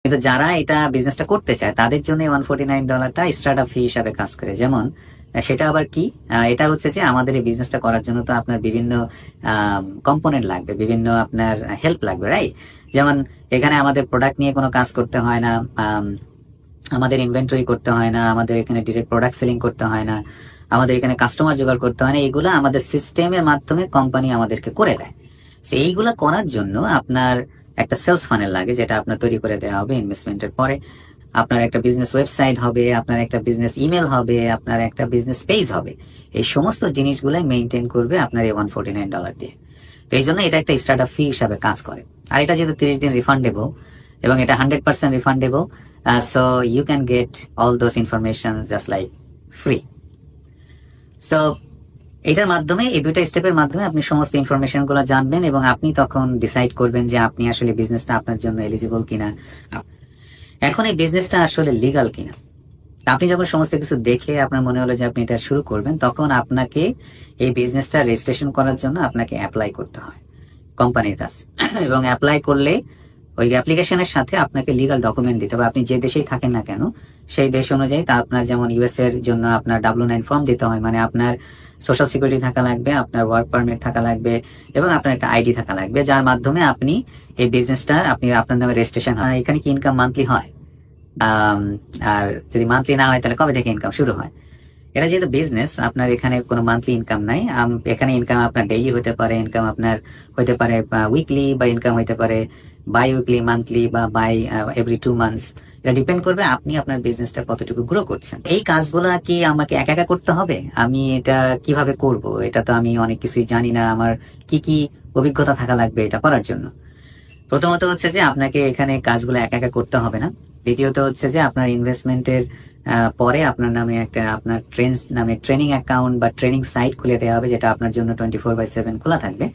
কিন্তু যারা এটা বিজনেসটা করতে চায় তাদের জন্য $149টা স্টার্ট আপ ফি হিসাবে কাজ করে। যেমন সেটা আবার কি, এটা হচ্ছে যে আমাদের এই বিজনেসটা করার জন্য তো আপনার বিভিন্ন কম্পোনেন্ট লাগবে, বিভিন্ন আপনার হেল্প লাগবে, রাইট? যেমন এখানে আমাদের প্রোডাক্ট নিয়ে কোনো কাজ করতে হয় না, আমাদের ইনভেন্টরি করতে হয় না, আমাদের এখানে ডিরেক্ট প্রোডাক্ট সেলিং করতে হয় না, আমাদের এখানে কাস্টমার জোগাড় করতে হয় না। এইগুলো আমাদের সিস্টেমের মাধ্যমে কোম্পানি আমাদেরকে করে দেয়। এইগুলা করার জন্য আপনার একটা সেলস ফানেল লাগে, যেটা আপনার তৈরি করে দেওয়া হবে ইনভেস্টমেন্টের পরে। আপনার একটা বিজনেস ওয়েবসাইট হবে, আপনার একটা বিজনেস ইমেল হবে, আপনার একটা বিজনেস পেজ হবে। এই সমস্ত জিনিসগুলাই মেনটেন করবে আপনার এই $149 দিয়ে। তো এই জন্য এটা একটা স্টার্ট আপ ফি হিসাবে কাজ করে। আর এটা যেহেতু 30 দিন রিফান্ডেবল এবং এটা 100% refundable, so you can get all those information just like free. সো এটার মাধ্যমে, এই দুইটা স্টেপের মাধ্যমে আপনি সমস্ত ইনফরমেশন গুলো জানবেন এবং আপনি তখন ডিসাইড করবেন যে আপনি আসলে বিজনেসটা আপনার জন্য এলিজিবল কিনা, এখন এই বিজনেসটা আসলে লিগাল কিনা। আপনি যখন সমস্ত কিছু দেখে আপনার মনে হলো যে আপনি এটা শুরু করবেন, তখন আপনাকে এই বিজনেসটা রেজিস্ট্রেশন করার জন্য আপনাকে অ্যাপ্লাই করতে হয় কোম্পানির কাছে। এবং অ্যাপ্লাই করলে ওই অ্যাপ্লিকেশনের সাথে আপনাকে লিগাল ডকুমেন্ট দিতে হবে। আপনি যে দেশেই থাকেন না কেন সেই দেশ অনুযায়ী, তা আপনার যেমন ইউএস এর জন্য আপনার W9 ফর্ম দিতে হয়, মানে আপনার সোশ্যাল সিকিউরিটি থাকা লাগবে, আপনার ওয়ার্ক পারমিট থাকা লাগবে এবং আপনার একটা আইডি থাকা লাগবে, যার মাধ্যমে আপনি এই বিজনেসটা আপনার নামে রেজিস্ট্রেশন হয়। এখানে কি ইনকাম মান্থলি হয়? আর যদি মান্থলি না হয় তাহলে কবে থেকে ইনকাম শুরু হয়? এটা যেহেতু বিজনেস, আপনার এখানে কোনো মান্থলি ইনকাম নাই। এখানে ইনকাম আপনার ডেইলি হতে পারে, ইনকাম আপনার হতে পারে উইকলি, বা ইনকাম হতে পারে বাই উইকলি, মান্থলি, বা বাই এভরি 2 মান্থস। এটা ডিপেন্ড করবে আপনি আপনার বিজনেসটা কতটুকু গ্রো করছেন। এই কাজগুলো কি আমাকে একা একা করতে হবে? আমি এটা কিভাবে করব? এটা তো আমি অনেক কিছুই জানি না। আমার কি কি অভিজ্ঞতা থাকা লাগবে এটা করার জন্য? প্রথমত হচ্ছে যে আপনাকে এখানে কাজগুলো একা একা করতে হবে না। দ্বিতীয়ত হচ্ছে যে আপনার ইনভেস্টমেন্টের পরে আপনার নামে একটা আপনার ট্রেন্স নামে ট্রেনিং অ্যাকাউন্ট বা ট্রেনিং সাইট খুলে দেওয়া হবে, যেটা আপনার জন্য 24/7 খোলা থাকবে।